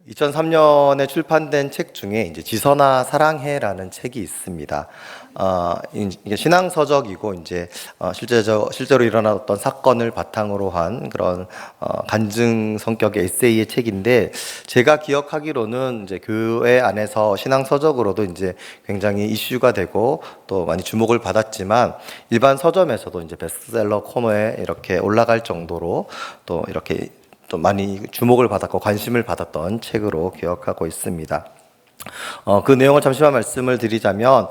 2003년에 출판된 책 중에 이제 지선아 사랑해라는 책이 있습니다. 이게 신앙 서적이고 이제 실제로 일어난 어떤 사건을 바탕으로 한 그런 간증 성격의 에세이의 책인데, 제가 기억하기로는 이제 교회 안에서 신앙 서적으로도 이제 굉장히 이슈가 되고 또 많이 주목을 받았지만, 일반 서점에서도 이제 베스트셀러 코너에 이렇게 올라갈 정도로 또 이렇게 또 많이 주목을 받았고 관심을 받았던 책으로 기억하고 있습니다. 그 내용을 잠시만 말씀을 드리자면,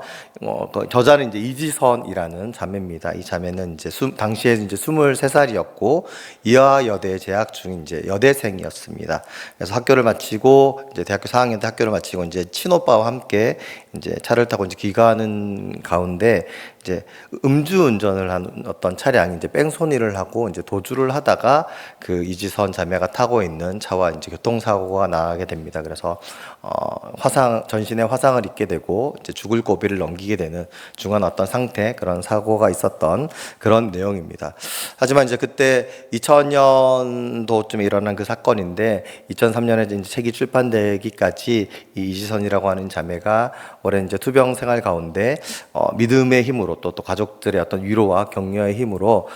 그 저자는 이제 이지선이라는 자매입니다. 이 자매는 이제 당시에 이제 23살이었고 이화여대에 재학 중인 이제 여대생이었습니다. 그래서 학교를 마치고 이제 대학교 4학년 때 학교를 마치고 이제 친오빠와 함께 이제 차를 타고 이제 귀가하는 가운데 이제 음주운전을 한 어떤 차량이 이제 뺑소니를 하고 이제 도주를 하다가 그 이지선 자매가 타고 있는 차와 이제 교통사고가 나게 됩니다. 그래서 전신에 화상을 입게 되고 이제 죽을 고비를 넘기게 되는 중한 어떤 상태, 그런 사고가 있었던 그런 내용입니다. 하지만 이제 그때 2000년도쯤에 일어난 그 사건인데, 2003년에 이제 책이 출판되기까지 이 이지선이라고 하는 자매가 오랜 이제 투병 생활 가운데 믿음의 힘으로 또 가족들의 어떤 위로와 격려의 힘으로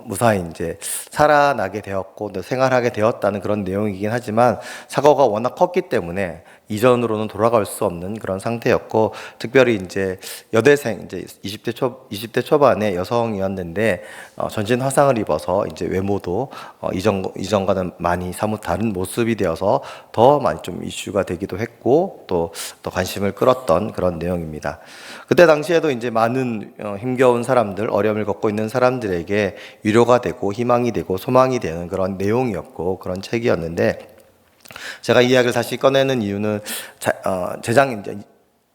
무사히 이제 살아나게 되었고 또 생활하게 되었다는 그런 내용이긴 하지만, 사고가 워낙 컸기 때문에 이전으로는 돌아갈 수 없는 그런 상태였고, 특별히 이제 여대생, 이제 20대 초반의 여성이었는데 전신 화상을 입어서 이제 외모도 이전과는 많이 사뭇 다른 모습이 되어서 더 많이 좀 이슈가 되기도 했고 또 관심을 끌었던 그런 내용입니다. 그때 당시에도 이제 많은 힘겨운 사람들, 어려움을 겪고 있는 사람들에게 위로가 되고 희망이 되고 소망이 되는 그런 내용이었고 그런 책이었는데, 제가 이 이야기를 다시 꺼내는 이유는 재작 이제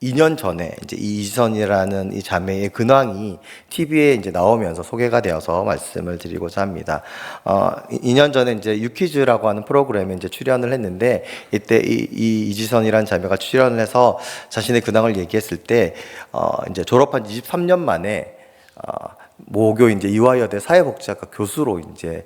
2년 전에 이제 이지선이라는 이 자매의 근황이 TV에 이제 나오면서 소개가 되어서 말씀을 드리고자 합니다. 2년 전에 이제 유퀴즈라고 하는 프로그램에 이제 출연을 했는데, 이때 이 이지선이라는 자매가 출연을 해서 자신의 근황을 얘기했을 때 이제 졸업한 23년 만에 모교 이제 이화여대 사회복지학과 교수로 이제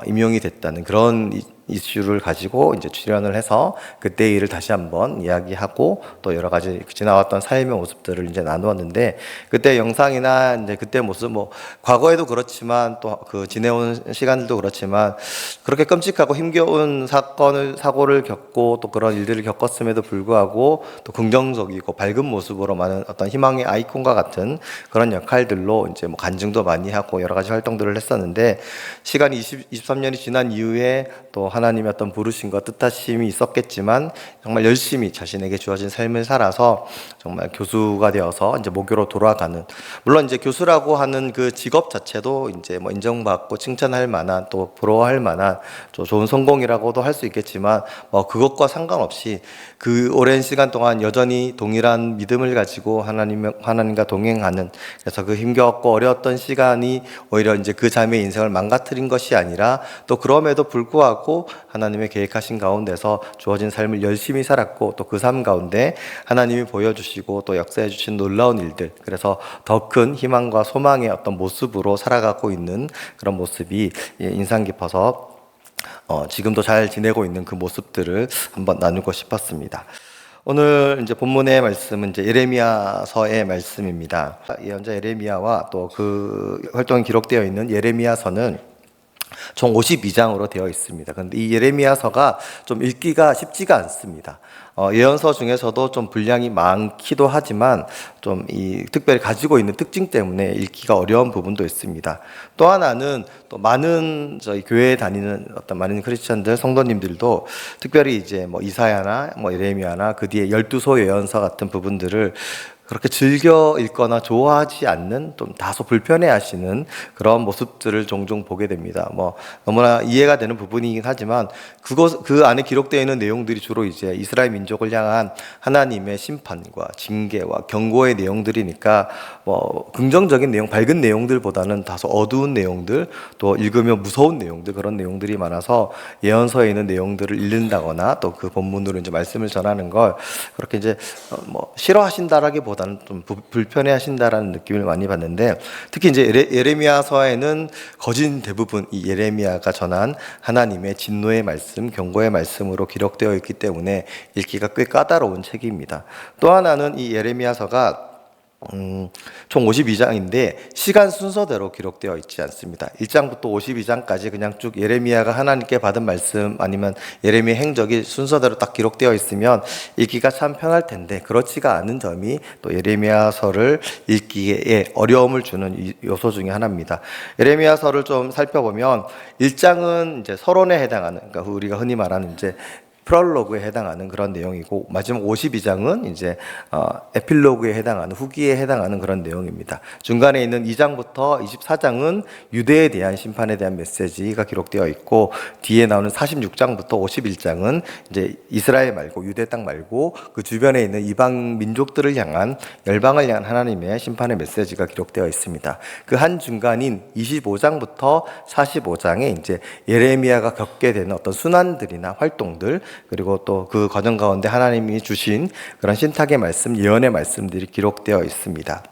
임용이 됐다는 그런 이슈를 가지고 이제 출연을 해서 그때 일을 다시 한번 이야기하고 또 여러 가지 지나왔던 삶의 모습들을 이제 나누었는데, 그때 영상이나 이제 그때 모습, 뭐 과거에도 그렇지만 또 그 지내온 시간들도 그렇지만 그렇게 끔찍하고 힘겨운 사고를 겪고 또 그런 일들을 겪었음에도 불구하고 또 긍정적이고 밝은 모습으로 많은 어떤 희망의 아이콘과 같은 그런 역할들로 이제 뭐 간증도 많이 하고 여러 가지 활동들을 했었는데, 시간이 23년이 지난 이후에 또 하나님의 어떤 부르심과 뜻하심이 있었겠지만 정말 열심히 자신에게 주어진 삶을 살아서 정말 교수가 되어서 이제 모교로 돌아가는, 물론 이제 교수라고 하는 그 직업 자체도 이제 뭐 인정받고 칭찬할 만한 또 부러워할 만한 좋은 성공이라고도 할 수 있겠지만, 뭐 그것과 상관없이 그 오랜 시간 동안 여전히 동일한 믿음을 가지고 하나님과 동행하는, 그래서 그 힘겹고 어려웠던 시간이 오히려 이제 그 자매의 인생을 망가뜨린 것이 아니라 또 그럼에도 불구하고 하나님의 계획하신 가운데서 주어진 삶을 열심히 살았고 또 그 삶 가운데 하나님이 보여주시고 또 역사해 주신 놀라운 일들, 그래서 더 큰 희망과 소망의 어떤 모습으로 살아가고 있는 그런 모습이 인상 깊어서 지금도 잘 지내고 있는 그 모습들을 한번 나누고 싶었습니다. 오늘 이제 본문의 말씀은 이제 예레미야서의 말씀입니다. 예언자 예레미야와 또 그 활동이 기록되어 있는 예레미야서는 총 52장으로 되어 있습니다. 그런데 이 예레미야서가 좀 읽기가 쉽지가 않습니다. 예언서 중에서도 좀 분량이 많기도 하지만 좀 특별히 가지고 있는 특징 때문에 읽기가 어려운 부분도 있습니다. 또 하나는 또 많은 저희 교회에 다니는 어떤 많은 크리스천들, 성도님들도 특별히 이제 뭐 이사야나 뭐 예레미야나 그 뒤에 12소 예언서 같은 부분들을 그렇게 즐겨 읽거나 좋아하지 않는, 좀 다소 불편해하시는 그런 모습들을 종종 보게 됩니다. 뭐 너무나 이해가 되는 부분이긴 하지만 그 안에 기록되어 있는 내용들이 주로 이제 이스라엘 민족을 향한 하나님의 심판과 징계와 경고의 내용들이니까 뭐 긍정적인 내용, 밝은 내용들보다는 다소 어두운 내용들, 또 읽으면 무서운 내용들, 그런 내용들이 많아서 예언서에 있는 내용들을 읽는다거나 또 그 본문으로 이제 말씀을 전하는 걸 그렇게 이제 뭐 싫어하신다라기보다 것보다는 좀 불편해하신다라는 느낌을 많이 받는데, 특히 이제 예레미야서에는 거진 대부분 이 예레미야가 전한 하나님의 진노의 말씀, 경고의 말씀으로 기록되어 있기 때문에 읽기가 꽤 까다로운 책입니다. 또 하나는 이 예레미야서가 총 52장인데 시간 순서대로 기록되어 있지 않습니다. 1장부터 52장까지 그냥 쭉 예레미야가 하나님께 받은 말씀 아니면 예레미야 행적이 순서대로 딱 기록되어 있으면 읽기가 참 편할 텐데, 그렇지가 않은 점이 또 예레미야서를 읽기에 어려움을 주는 요소 중에 하나입니다. 예레미야서를 좀 살펴보면 1장은 이제 서론에 해당하는, 그러니까 우리가 흔히 말하는 이제 프롤로그에 해당하는 그런 내용이고, 마지막 52장은 이제 에필로그에 해당하는, 후기에 해당하는 그런 내용입니다. 중간에 있는 2장부터 24장은 유대에 대한 심판에 대한 메시지가 기록되어 있고, 뒤에 나오는 46장부터 51장은 이제 이스라엘 말고 유대 땅 말고 그 주변에 있는 이방 민족들을 향한, 열방을 향한 하나님의 심판의 메시지가 기록되어 있습니다. 그 한 중간인 25장부터 45장에 이제 예레미야가 겪게 되는 어떤 순환들이나 활동들, 그리고 또 그 과정 가운데 하나님이 주신 그런 신탁의 말씀, 예언의 말씀들이 기록되어 있습니다.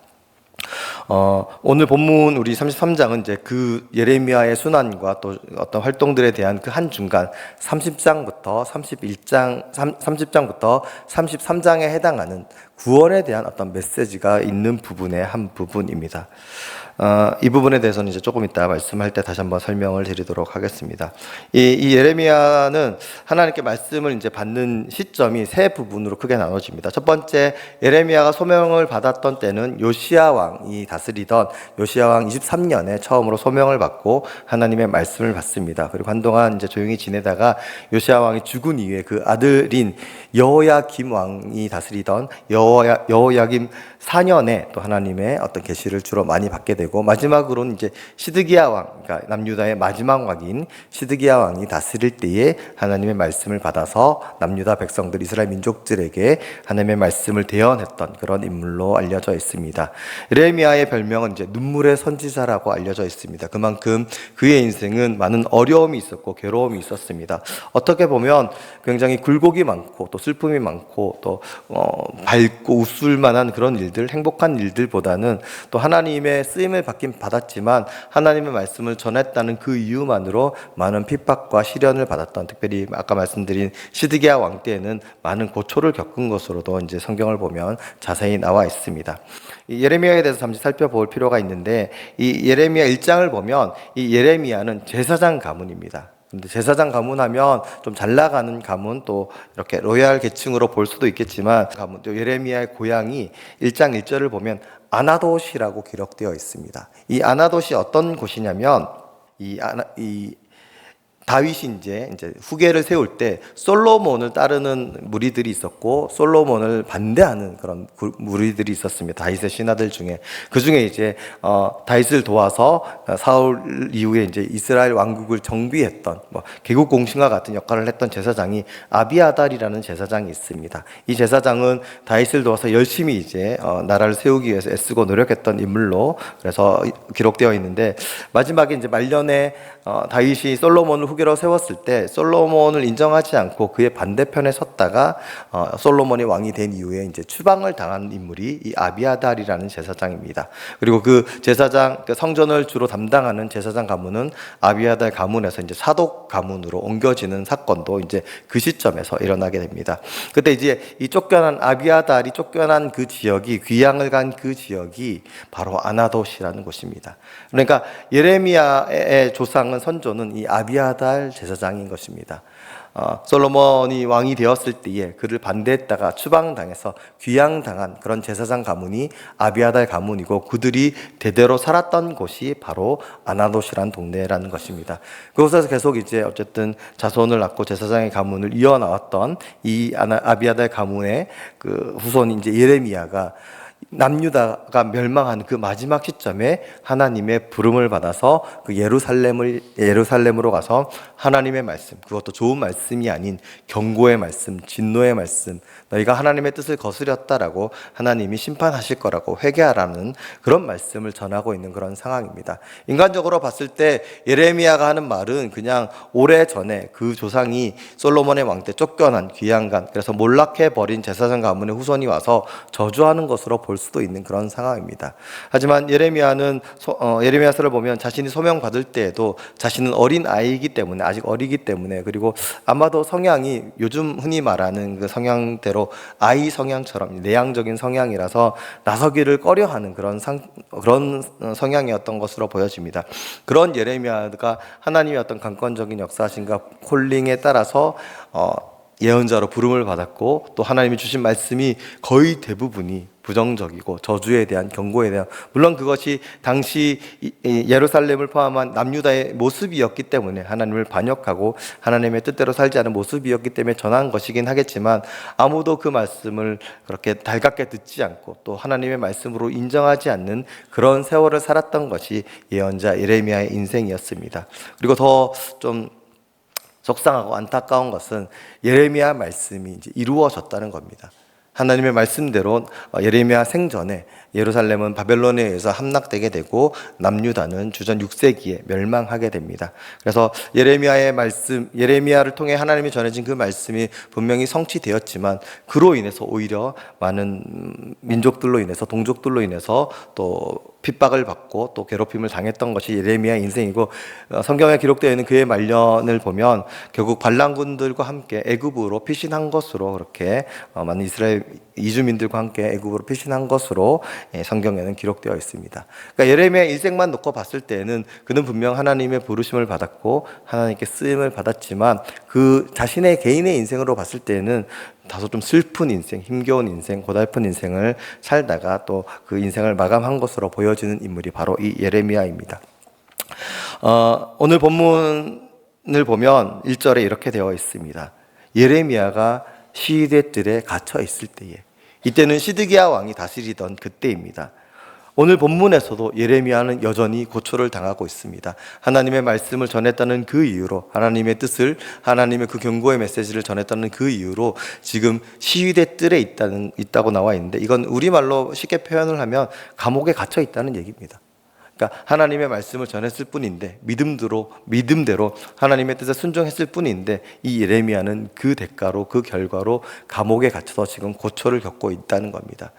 오늘 본문 우리 33장은 이제 그 예레미야의 순환과 또 어떤 활동들에 대한 그 한 중간 30장부터 30장부터 33장에 해당하는 구원에 대한 어떤 메시지가 있는 부분의 한 부분입니다. 이 부분에 대해서는 이제 조금 이따 말씀할 때 다시 한번 설명을 드리도록 하겠습니다. 이 예레미야는 하나님께 말씀을 이제 받는 시점이 세 부분으로 크게 나눠집니다. 첫 번째, 예레미야가 소명을 받았던 때는 요시야 왕이 다스리던 요시야 왕 23년에 처음으로 소명을 받고 하나님의 말씀을 받습니다. 그리고 한동안 이제 조용히 지내다가 요시야 왕이 죽은 이후에 그 아들인 여호야김 왕이 다스리던 여호야김 4년에 또 하나님의 어떤 계시를 주로 많이 받게 되고, 마지막으로는 이제 시드기야 왕, 그러니까 남유다의 마지막 왕인 시드기야 왕이 다스릴 때에 하나님의 말씀을 받아서 남유다 백성들, 이스라엘 민족들에게 하나님의 말씀을 대언했던 그런 인물로 알려져 있습니다. 예레미야의 별명은 이제 눈물의 선지자라고 알려져 있습니다. 그만큼 그의 인생은 많은 어려움이 있었고 괴로움이 있었습니다. 어떻게 보면 굉장히 굴곡이 많고 또 슬픔이 많고 또 밝고 웃을 만한 그런 일들, 행복한 일들보다는 또 하나님의 쓰임을 받긴 받았지만 하나님의 말씀을 전했다는 그 이유만으로 많은 핍박과 시련을 받았던, 특별히 아까 말씀드린 시드기야 왕 때에는 많은 고초를 겪은 것으로도 이제 성경을 보면 자세히 나와 있습니다. 이 예레미야에 대해서 잠시 살펴볼 필요가 있는데, 이 예레미야 1장을 보면 이 예레미야는 제사장 가문입니다. 근데 제사장 가문하면 좀 잘 나가는 가문, 또 이렇게 로얄 계층으로 볼 수도 있겠지만 가문, 또 예레미야의 고향이 1장 1절을 보면 아나돗이라고 기록되어 있습니다. 이 아나돗이 어떤 곳이냐면 이 다윗이 이제 후계를 세울 때 솔로몬을 따르는 무리들이 있었고 솔로몬을 반대하는 그런 무리들이 있었습니다. 다윗의 신하들 중에 그 중에 이제 다윗을 도와서 사울 이후에 이제 이스라엘 왕국을 정비했던 개국 공신과 같은 역할을 했던 제사장이 아비아달이라는 제사장이 있습니다. 이 제사장은 다윗을 도와서 열심히 이제 나라를 세우기 위해서 애쓰고 노력했던 인물로 그래서 기록되어 있는데, 마지막에 이제 말년에 다윗이 솔로몬을 후계로 세웠을 때 솔로몬을 인정하지 않고 그의 반대편에 섰다가 솔로몬이 왕이 된 이후에 이제 추방을 당한 인물이 이 아비아달이라는 제사장입니다. 그리고 그 제사장, 성전을 주로 담당하는 제사장 가문은 아비아달 가문에서 이제 사독 가문으로 옮겨지는 사건도 이제 그 시점에서 일어나게 됩니다. 그때 이제 이 쫓겨난 아비아달이 쫓겨난 그 지역이, 귀향을 간 그 지역이 바로 아나돗이라는 곳입니다. 그러니까 예레미야의 조상은, 선조는 이 아비아달 제사장인 것입니다. 솔로몬이 왕이 되었을 때에 그를 반대했다가 추방당해서 귀양당한 그런 제사장 가문이 아비아달 가문이고, 그들이 대대로 살았던 곳이 바로 아나돗이라는 동네라는 것입니다. 그곳에서 계속 이제 어쨌든 자손을 낳고 제사장의 가문을 이어나왔던 이 아비아달 가문의 그 후손인 이제 예레미야가 남유다가 멸망하는 그 마지막 시점에 하나님의 부름을 받아서 그 예루살렘으로 가서 하나님의 말씀, 그것도 좋은 말씀이 아닌 경고의 말씀, 진노의 말씀, 너희가 하나님의 뜻을 거스렸다라고 하나님이 심판하실 거라고 회개하라는 그런 말씀을 전하고 있는 그런 상황입니다. 인간적으로 봤을 때 예레미야가 하는 말은 그냥 오래전에 그 조상이 솔로몬의 왕 때 쫓겨난 귀양간, 그래서 몰락해 버린 제사장 가문의 후손이 와서 저주하는 것으로 볼 수도 있는 그런 상황입니다. 하지만 예레미야는 예레미야서를 보면 자신이 소명 받을 때에도 자신은 어린 아이이기 때문에, 아직 어리기 때문에, 그리고 아마도 성향이 요즘 흔히 말하는 그 성향대로 아이 성향처럼 내향적인 성향이라서 나서기를 꺼려하는 그런 성향이었던 것으로 보여집니다. 그런 예레미야가 하나님의 어떤 강권적인 역사하심과 콜링에 따라서 예언자로 부름을 받았고, 또 하나님이 주신 말씀이 거의 대부분이 부정적이고 저주에 대한 경고에 대한, 물론 그것이 당시 예루살렘을 포함한 남유다의 모습이었기 때문에, 하나님을 반역하고 하나님의 뜻대로 살지 않은 모습이었기 때문에 전한 것이긴 하겠지만, 아무도 그 말씀을 그렇게 달갑게 듣지 않고 또 하나님의 말씀으로 인정하지 않는 그런 세월을 살았던 것이 예언자 예레미야의 인생이었습니다. 그리고 더 좀 속상하고 안타까운 것은 예레미야 말씀이 이제 이루어졌다는 겁니다. 하나님의 말씀대로 예레미야 생전에 예루살렘은 바벨론에 의해서 함락되게 되고 남유다는 주전 6세기에 멸망하게 됩니다. 그래서 예레미야의 말씀, 예레미야를 통해 하나님이 전해진 그 말씀이 분명히 성취되었지만, 그로 인해서 오히려 많은 민족들로 인해서, 동족들로 인해서 또 핍박을 받고 또 괴롭힘을 당했던 것이 예레미야의 인생이고, 성경에 기록되어 있는 그의 말년을 보면 결국 반란군들과 함께 애굽으로 피신한 것으로, 그렇게 많은 이스라엘 이주민들과 함께 애굽으로 피신한 것으로 성경에는 기록되어 있습니다. 그러니까 예레미야의 일생만 놓고 봤을 때는 그는 분명 하나님의 부르심을 받았고 하나님께 쓰임을 받았지만, 그 자신의 개인의 인생으로 봤을 때는 다소 좀 슬픈 인생, 힘겨운 인생, 고달픈 인생을 살다가 또 그 인생을 마감한 것으로 보여지는 인물이 바로 이 예레미야입니다. 오늘 본문을 보면 1절에 이렇게 되어 있습니다. 예레미야가 시대 뜰에 갇혀 있을 때에, 이때는 시드기야 왕이 다스리던 그때입니다. 오늘 본문에서도 예레미야는 여전히 고초를 당하고 있습니다. 하나님의 말씀을 전했다는 그 이유로, 하나님의 뜻을, 하나님의 그 경고의 메시지를 전했다는 그 이유로 지금 시위대 뜰에 있다고 나와 있는데, 이건 우리말로 쉽게 표현을 하면 감옥에 갇혀 있다는 얘기입니다. 그러니까 하나님의 말씀을 전했을 뿐인데, 믿음대로 하나님의 뜻에 순종했을 뿐인데, 이 예레미야는 그 대가로, 그 결과로 감옥에 갇혀서 지금 고초를 겪고 있다는 겁니다.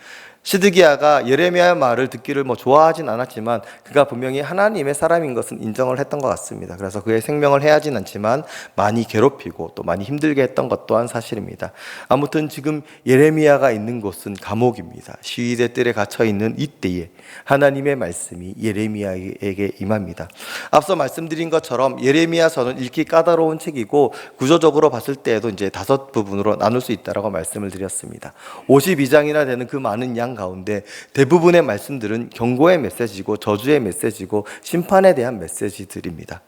시드기야가 예레미야의 말을 듣기를 좋아하진 않았지만, 그가 분명히 하나님의 사람인 것은 인정을 했던 것 같습니다. 그래서 그의 생명을 해하진 않지만 많이 괴롭히고 또 많이 힘들게 했던 것 또한 사실입니다. 아무튼 지금 예레미야가 있는 곳은 감옥입니다. 시위대 뜰에 갇혀 있는 이때에 하나님의 말씀이 예레미야에게 임합니다. 앞서 말씀드린 것처럼 예레미야서는 읽기 까다로운 책이고, 구조적으로 봤을 때에도 이제 5부분으로 나눌 수 있다라고 말씀을 드렸습니다. 52장이나 되는 그 많은 양 가운데 대부분의 말씀들은 경고의 메시지고 저주의 메시지고 심판에 대한 메시지들입니다.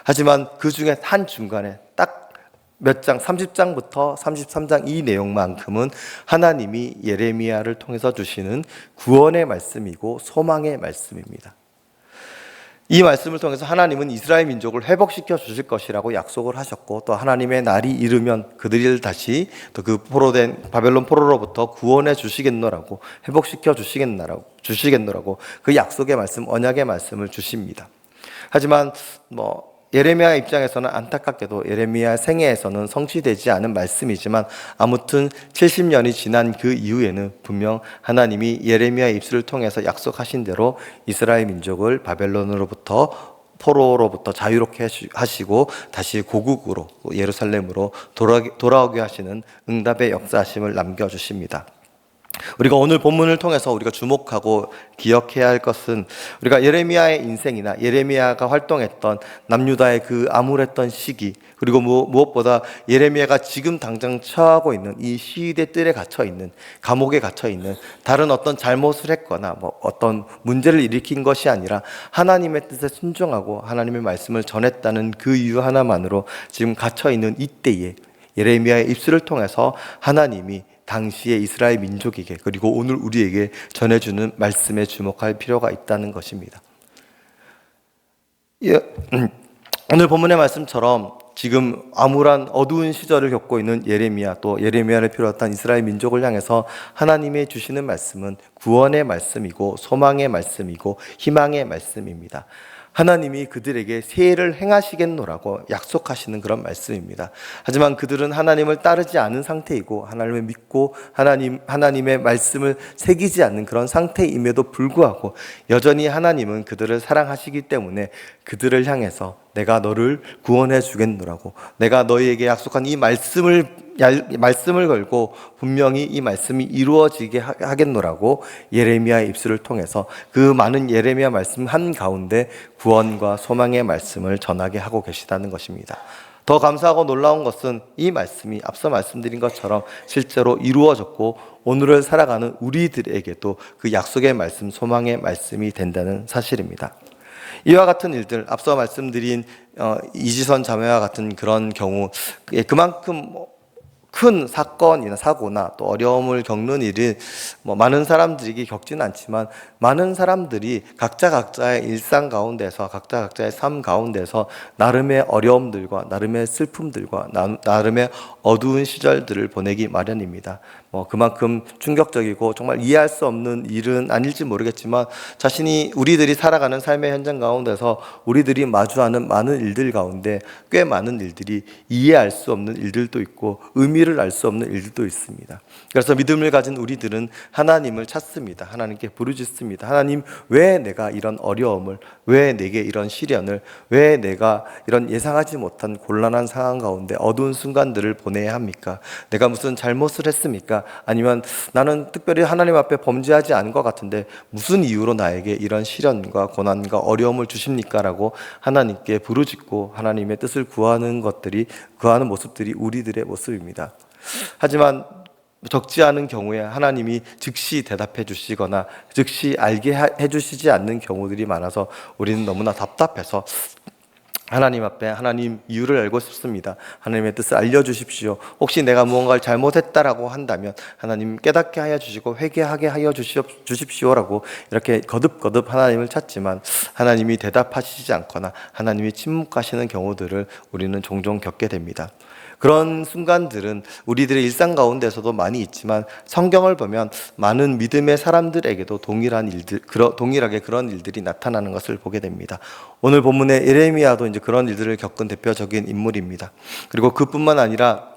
하지만 그 중에 한 중간에 딱 몇 장, 30장부터 33장 이 내용만큼은 하나님이 예레미야를 통해서 주시는 구원의 말씀이고 소망의 말씀입니다. 이 말씀을 통해서 하나님은 이스라엘 민족을 회복시켜 주실 것이라고 약속을 하셨고, 또 하나님의 날이 이르면 그들을 다시 또 그 포로된 바벨론 포로로부터 구원해 주시겠노라고, 회복시켜 주시겠노라고 그 약속의 말씀, 언약의 말씀을 주십니다. 하지만 예레미야 입장에서는 안타깝게도 예레미야 생애에서는 성취되지 않은 말씀이지만, 아무튼 70년이 지난 그 이후에는 분명 하나님이 예레미야의 입술을 통해서 약속하신 대로 이스라엘 민족을 바벨론으로부터, 포로로부터 자유롭게 하시고 다시 고국으로, 예루살렘으로 돌아오게 하시는 응답의 역사하심을 남겨주십니다. 우리가 오늘 본문을 통해서 우리가 주목하고 기억해야 할 것은, 우리가 예레미야의 인생이나 예레미야가 활동했던 남유다의 그 암울했던 시기, 그리고 무엇보다 예레미야가 지금 당장 처하고 있는 이 시위대 뜰에 갇혀있는, 감옥에 갇혀있는, 다른 어떤 잘못을 했거나 어떤 문제를 일으킨 것이 아니라 하나님의 뜻에 순종하고 하나님의 말씀을 전했다는 그 이유 하나만으로 지금 갇혀있는 이때에 예레미야의 입술을 통해서 하나님이 당시의 이스라엘 민족에게 그리고 오늘 우리에게 전해주는 말씀에 주목할 필요가 있다는 것입니다. 예, 오늘 본문의 말씀처럼 지금 암울한 어두운 시절을 겪고 있는 예레미야, 또 예레미야를 비롯한 이스라엘 민족을 향해서 하나님의 주시는 말씀은 구원의 말씀이고 소망의 말씀이고 희망의 말씀입니다. 하나님이 그들에게 세일을 행하시겠노라고 약속하시는 그런 말씀입니다. 하지만 그들은 하나님을 따르지 않은 상태이고 하나님을 믿고 하나님의 말씀을 새기지 않는 그런 상태임에도 불구하고 여전히 하나님은 그들을 사랑하시기 때문에 그들을 향해서 내가 너를 구원해 주겠노라고, 내가 너희에게 약속한 이 말씀을 걸고 분명히 이 말씀이 이루어지게 하겠노라고 예레미야의 입술을 통해서 그 많은 예레미야 말씀 한가운데 구원과 소망의 말씀을 전하게 하고 계시다는 것입니다. 더 감사하고 놀라운 것은 이 말씀이 앞서 말씀드린 것처럼 실제로 이루어졌고 오늘을 살아가는 우리들에게도 그 약속의 말씀, 소망의 말씀이 된다는 사실입니다. 이와 같은 일들, 앞서 말씀드린 이지선 자매와 같은 그런 경우, 그만큼 큰 사건이나 사고나 또 어려움을 겪는 일은 많은 사람들이 겪지는 않지만 많은 사람들이 각자의 일상 가운데서 각자의 삶 가운데서 나름의 어려움들과 나름의 슬픔들과 나름의 어두운 시절들을 보내기 마련입니다. 그만큼 충격적이고 정말 이해할 수 없는 일은 아닐지 모르겠지만 우리들이 살아가는 삶의 현장 가운데서 우리들이 마주하는 많은 일들 가운데 꽤 많은 일들이 이해할 수 없는 일들도 있고 의미를 알 수 없는 일들도 있습니다. 그래서 믿음을 가진 우리들은 하나님을 찾습니다. 하나님께 부르짖습니다. 하나님, 왜 내가 이런 어려움을, 왜 내게 이런 시련을, 왜 내가 이런 예상하지 못한 곤란한 상황 가운데 어두운 순간들을 보내야 합니까? 내가 무슨 잘못을 했습니까? 아니면 나는 특별히 하나님 앞에 범죄하지 않은 것 같은데 무슨 이유로 나에게 이런 시련과 고난과 어려움을 주십니까? 라고 하나님께 부르짖고 하나님의 뜻을 구하는 모습들이 우리들의 모습입니다. 하지만 적지 않은 경우에 하나님이 즉시 대답해 주시거나 즉시 알게 해 주시지 않는 경우들이 많아서 우리는 너무나 답답해서 하나님 앞에 하나님 이유를 알고 싶습니다. 하나님의 뜻을 알려주십시오. 혹시 내가 무언가를 잘못했다라고 한다면 하나님 깨닫게 하여 주시고 회개하게 하여 주십시오라고 이렇게 거듭거듭 하나님을 찾지만 하나님이 대답하시지 않거나 하나님이 침묵하시는 경우들을 우리는 종종 겪게 됩니다. 그런 순간들은 우리들의 일상 가운데서도 많이 있지만 성경을 보면 많은 믿음의 사람들에게도 동일하게 그런 일들이 나타나는 것을 보게 됩니다. 오늘 본문의 예레미야도 이제 그런 일들을 겪은 대표적인 인물입니다. 그리고 그뿐만 아니라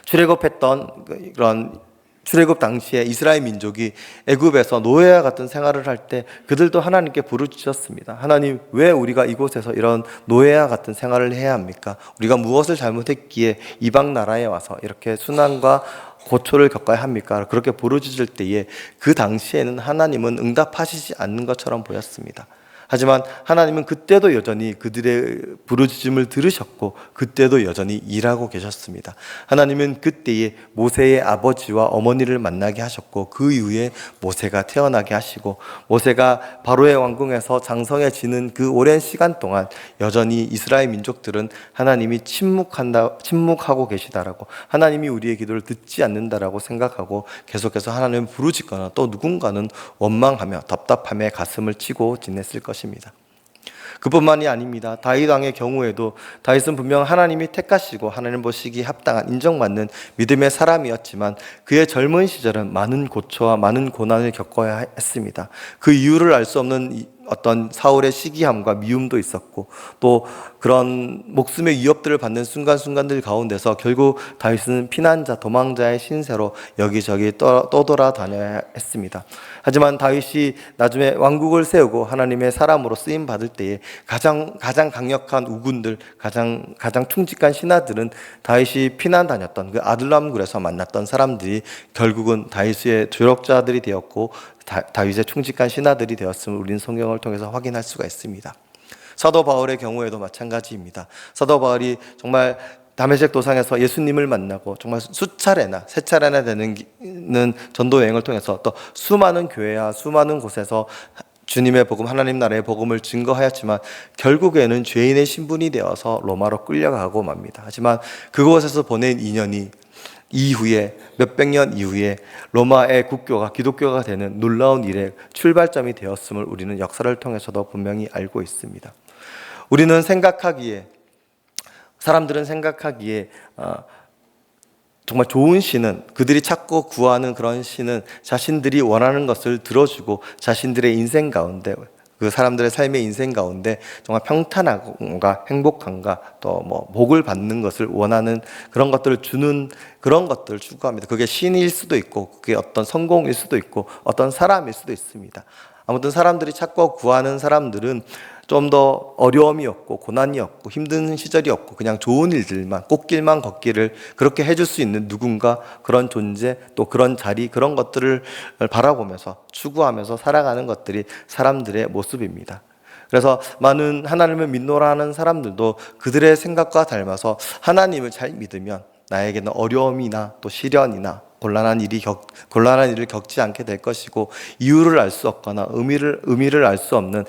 출애굽했던 그런 출애굽 당시에 이스라엘 민족이 애굽에서 노예와 같은 생활을 할 때 그들도 하나님께 부르짖었습니다. 하나님, 왜 우리가 이곳에서 이런 노예와 같은 생활을 해야 합니까? 우리가 무엇을 잘못했기에 이방 나라에 와서 이렇게 순환과 고초를 겪어야 합니까? 그렇게 부르짖을 때에 그 당시에는 하나님은 응답하시지 않는 것처럼 보였습니다. 하지만 하나님은 그때도 여전히 그들의 부르짖음을 들으셨고 그때도 여전히 일하고 계셨습니다. 하나님은 그때에 모세의 아버지와 어머니를 만나게 하셨고 그 이후에 모세가 태어나게 하시고 모세가 바로의 왕궁에서 장성해지는 그 오랜 시간 동안 여전히 이스라엘 민족들은 하나님이 침묵하고 계시다라고, 하나님이 우리의 기도를 듣지 않는다라고 생각하고 계속해서 하나님을 부르짖거나 또 누군가는 원망하며 답답함에 가슴을 치고 지냈을 것입니다. 그뿐만이 아닙니다. 다윗 왕의 경우에도 다윗은 분명 하나님이 택하시고 하나님 보시기에 합당한 인정받는 믿음의 사람이었지만 그의 젊은 시절은 많은 고초와 많은 고난을 겪어야 했습니다. 그 이유를 알 수 없는 어떤 사울의 시기함과 미움도 있었고 또 그런 목숨의 위협들을 받는 순간순간들 가운데서 결국 다윗은 피난자, 도망자의 신세로 여기저기 떠돌아다녀야 했습니다. 하지만 다윗이 나중에 왕국을 세우고 하나님의 사람으로 쓰임 받을 때에 가장 강력한 우군들, 가장 충직한 신하들은 다윗이 피난 다녔던 그 아둘람 굴에서 만났던 사람들이 결국은 다윗의 조력자들이 되었고 다윗의 충직한 신하들이 되었음을 우리는 성경을 통해서 확인할 수가 있습니다. 사도 바울의 경우에도 마찬가지입니다. 사도 바울이 정말 다메섹 도상에서 예수님을 만나고 정말 세 차례나 되는 전도 여행을 통해서 또 수많은 교회와 수많은 곳에서 주님의 복음, 하나님 나라의 복음을 증거하였지만 결국에는 죄인의 신분이 되어서 로마로 끌려가고 맙니다. 하지만 그곳에서 보낸 2년이 이후에 몇백 년 이후에 로마의 국교가 기독교가 되는 놀라운 일의 출발점이 되었음을 우리는 역사를 통해서도 분명히 알고 있습니다. 우리는 생각하기에 사람들은 생각하기에 정말 좋은 신은 그들이 찾고 구하는 그런 신은 자신들이 원하는 것을 들어주고 자신들의 인생 가운데 그 사람들의 삶의 인생 가운데 정말 평탄함과 행복함과 또 뭐 복을 받는 것을 원하는 그런 것들을 주는 그런 것들을 추구합니다. 그게 신일 수도 있고 그게 어떤 성공일 수도 있고 어떤 사람일 수도 있습니다. 아무튼 사람들이 찾고 구하는 사람들은 좀 더 어려움이 없고 고난이 없고 힘든 시절이 없고 그냥 좋은 일들만 꽃길만 걷기를 그렇게 해줄 수 있는 누군가 그런 존재 또 그런 자리 그런 것들을 바라보면서 추구하면서 살아가는 것들이 사람들의 모습입니다. 그래서 많은 하나님을 믿노라 하는 사람들도 그들의 생각과 닮아서 하나님을 잘 믿으면 나에게는 어려움이나 또 시련이나 곤란한 일을 겪지 않게 될 것이고 이유를 알 수 없거나 의미를 알 수 없는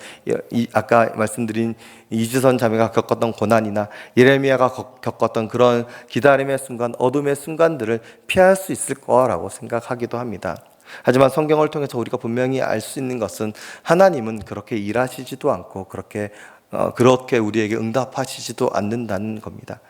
아까 말씀드린 이지선 자매가 겪었던 고난이나 예레미야가 겪었던 그런 기다림의 순간, 어둠의 순간들을 피할 수 있을 거라고 생각하기도 합니다. 하지만 성경을 통해서 우리가 분명히 알 수 있는 것은 하나님은 그렇게 일하시지도 않고 그렇게 우리에게 응답하시지도 않는다는 겁니다.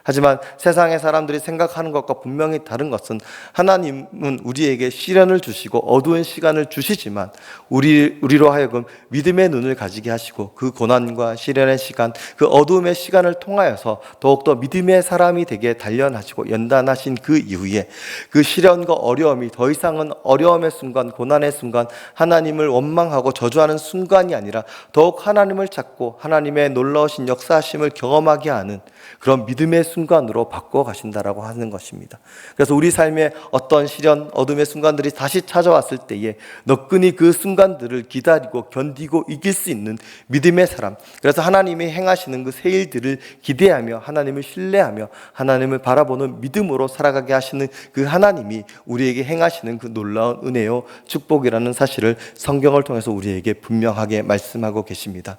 하지만 세상의 사람들이 생각하는 것과 분명히 다른 것은 하나님은 우리에게 시련을 주시고 어두운 시간을 주시지만 우리로 하여금 믿음의 눈을 가지게 하시고 그 고난과 시련의 시간, 그 어두움의 시간을 통하여서 더욱더 믿음의 사람이 되게 단련하시고 연단하신 그 이후에 그 시련과 어려움이 더 이상은 어려움의 순간, 고난의 순간, 하나님을 원망하고 저주하는 순간이 아니라 더욱 하나님을 찾고 하나님의 놀라우신 역사하심을 경험하게 하는 그런 믿음의 순간으로 바꿔 가신다라고 하는 것입니다. 그래서 우리 삶에 어떤 시련, 어둠의 순간들이 다시 찾아왔을 때에 너끈히 그 순간들을 기다리고 견디고 이길 수 있는 믿음의 사람. 그래서 하나님이 행하시는 그 새 일들을 기대하며 하나님을 신뢰하며 하나님을 바라보는 믿음으로 살아가게 하시는 그 하나님이 우리에게 행하시는 그 놀라운 은혜요 축복이라는 사실을 성경을 통해서 우리에게 분명하게 말씀하고 계십니다.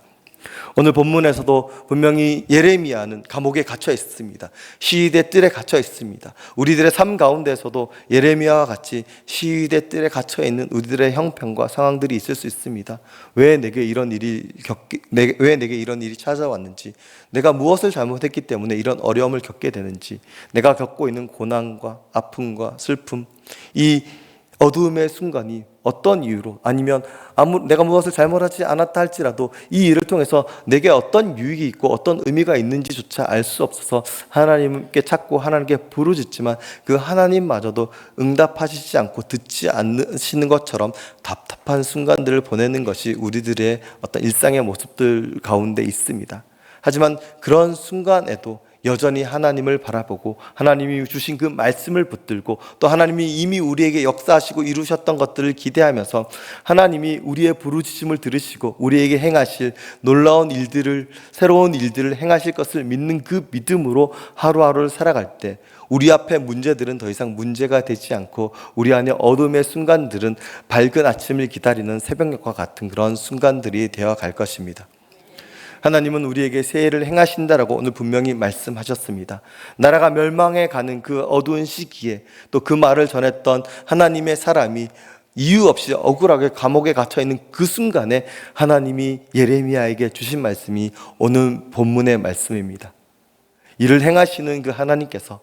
오늘 본문에서도 분명히 예레미야는 감옥에 갇혀 있습니다. 시위대 뜰에 갇혀 있습니다. 우리들의 삶 가운데서도 예레미야와 같이 시위대 뜰에 갇혀 있는 우리들의 형편과 상황들이 있을 수 있습니다. 왜 내게 이런 일이 찾아왔는지, 내가 무엇을 잘못했기 때문에 이런 어려움을 겪게 되는지, 내가 겪고 있는 고난과 아픔과 슬픔, 이 어두움의 순간이 어떤 이유로 아니면 내가 무엇을 잘못하지 않았다 할지라도 이 일을 통해서 내게 어떤 유익이 있고 어떤 의미가 있는지조차 알 수 없어서 하나님께 찾고 하나님께 부르짖지만 그 하나님마저도 응답하시지 않고 듣지 않으시는 것처럼 답답한 순간들을 보내는 것이 우리들의 어떤 일상의 모습들 가운데 있습니다. 하지만 그런 순간에도 여전히 하나님을 바라보고 하나님이 주신 그 말씀을 붙들고 또 하나님이 이미 우리에게 역사하시고 이루셨던 것들을 기대하면서 하나님이 우리의 부르짖음을 들으시고 우리에게 행하실 놀라운 일들을 새로운 일들을 행하실 것을 믿는 그 믿음으로 하루하루를 살아갈 때 우리 앞에 문제들은 더 이상 문제가 되지 않고 우리 안에 어둠의 순간들은 밝은 아침을 기다리는 새벽녘과 같은 그런 순간들이 되어 갈 것입니다. 하나님은 우리에게 새 일을 행하신다라고 오늘 분명히 말씀하셨습니다. 나라가 멸망해 가는 그 어두운 시기에 또 그 말을 전했던 하나님의 사람이 이유 없이 억울하게 감옥에 갇혀 있는 그 순간에 하나님이 예레미야에게 주신 말씀이 오늘 본문의 말씀입니다. 이를 행하시는 그 하나님께서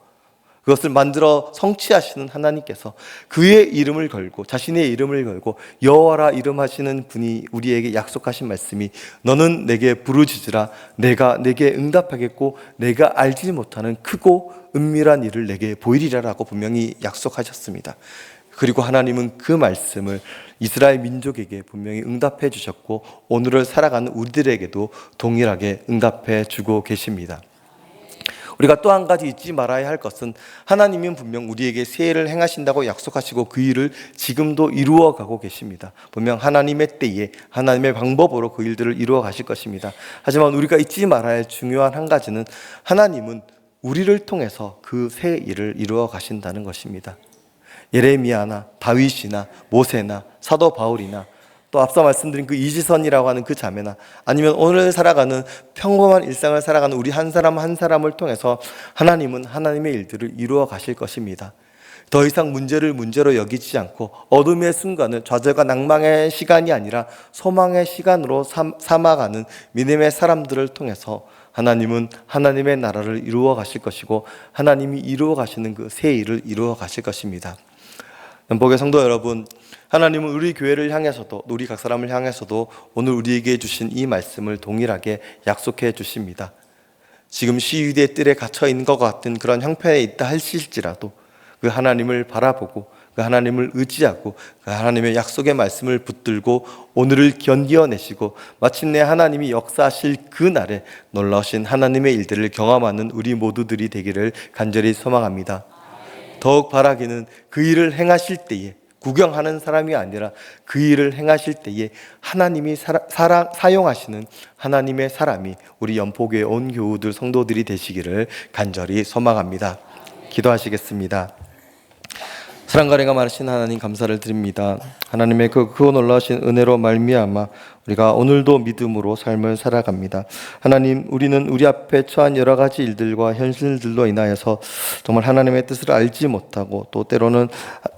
그것을 만들어 성취하시는 하나님께서 그의 이름을 걸고 자신의 이름을 걸고 여호와라 이름하시는 분이 우리에게 약속하신 말씀이 너는 내게 부르짖으라 내가 내게 응답하겠고 내가 알지 못하는 크고 은밀한 일을 내게 보이리라라고 분명히 약속하셨습니다. 그리고 하나님은 그 말씀을 이스라엘 민족에게 분명히 응답해 주셨고 오늘을 살아가는 우리들에게도 동일하게 응답해 주고 계십니다. 우리가 또 한 가지 잊지 말아야 할 것은 하나님은 분명 우리에게 새 일을 행하신다고 약속하시고 그 일을 지금도 이루어가고 계십니다. 분명 하나님의 때에 하나님의 방법으로 그 일들을 이루어 가실 것입니다. 하지만 우리가 잊지 말아야 할 중요한 한 가지는 하나님은 우리를 통해서 그 새 일을 이루어 가신다는 것입니다. 예레미야나 다윗이나 모세나 사도 바울이나 또 앞서 말씀드린 그 이지선이라고 하는 그 자매나 아니면 오늘 살아가는 평범한 일상을 살아가는 우리 한 사람 한 사람을 통해서 하나님은 하나님의 일들을 이루어 가실 것입니다. 더 이상 문제를 문제로 여기지 않고 어둠의 순간을 좌절과 낭망의 시간이 아니라 소망의 시간으로 삼아가는 믿음의 사람들을 통해서 하나님은 하나님의 나라를 이루어 가실 것이고 하나님이 이루어 가시는 그 새 일을 이루어 가실 것입니다. 연복의 성도 여러분, 하나님은 우리 교회를 향해서도 우리 각 사람을 향해서도 오늘 우리에게 주신 이 말씀을 동일하게 약속해 주십니다. 지금 시위대의 뜰에 갇혀 있는 것 같은 그런 형편에 있다 하실지라도 그 하나님을 바라보고 그 하나님을 의지하고 그 하나님의 약속의 말씀을 붙들고 오늘을 견디어내시고 마침내 하나님이 역사하실 그 날에 놀라우신 하나님의 일들을 경험하는 우리 모두들이 되기를 간절히 소망합니다. 더욱 바라기는 그 일을 행하실 때에 구경하는 사람이 아니라 그 일을 행하실 때에 하나님이 사용하시는 하나님의 사람이 우리 연포교회 온 교우들 성도들이 되시기를 간절히 소망합니다. 기도하시겠습니다. 사랑과 은혜가 많으신 하나님 감사를 드립니다. 하나님의 그 놀라우신 은혜로 말미암아 우리가 오늘도 믿음으로 삶을 살아갑니다. 하나님, 우리는 우리 앞에 처한 여러 가지 일들과 현실들로 인하여서 정말 하나님의 뜻을 알지 못하고 또 때로는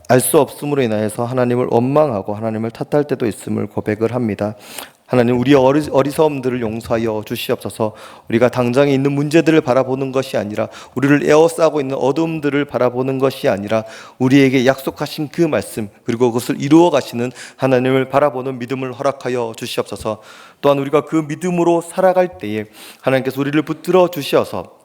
알 수 없음으로 인하여서 하나님을 원망하고 하나님을 탓할 때도 있음을 고백을 합니다. 하나님, 우리의 어리석음들을 용서하여 주시옵소서. 우리가 당장에 있는 문제들을 바라보는 것이 아니라 우리를 에워싸고 있는 어둠들을 바라보는 것이 아니라 우리에게 약속하신 그 말씀 그리고 그것을 이루어 가시는 하나님을 바라보는 믿음을 허락하여 주시옵소서. 또한 우리가 그 믿음으로 살아갈 때에 하나님께서 우리를 붙들어 주시어서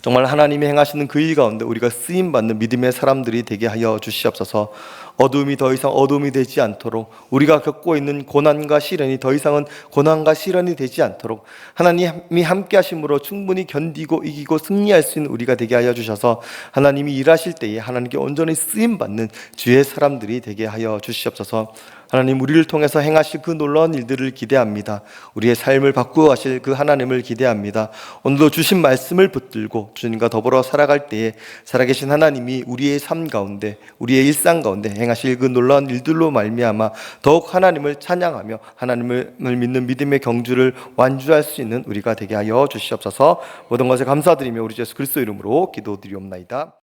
정말 하나님이 행하시는 그 일 가운데 우리가 쓰임받는 믿음의 사람들이 되게 하여 주시옵소서. 어둠이 더 이상 어둠이 되지 않도록 우리가 겪고 있는 고난과 시련이 더 이상은 고난과 시련이 되지 않도록 하나님이 함께 하심으로 충분히 견디고 이기고 승리할 수 있는 우리가 되게 하여 주셔서 하나님이 일하실 때에 하나님께 온전히 쓰임받는 주의 사람들이 되게 하여 주시옵소서. 하나님, 우리를 통해서 행하실 그 놀라운 일들을 기대합니다. 우리의 삶을 바꾸어 가실 그 하나님을 기대합니다. 오늘도 주신 말씀을 붙들고 주님과 더불어 살아갈 때에 살아계신 하나님이 우리의 삶 가운데 우리의 일상 가운데 행하실 그 놀라운 일들로 말미암아 더욱 하나님을 찬양하며 하나님을 믿는 믿음의 경주를 완주할 수 있는 우리가 되게 하여 주시옵소서. 모든 것에 감사드리며 우리 주 예수 그리스도 이름으로 기도드리옵나이다.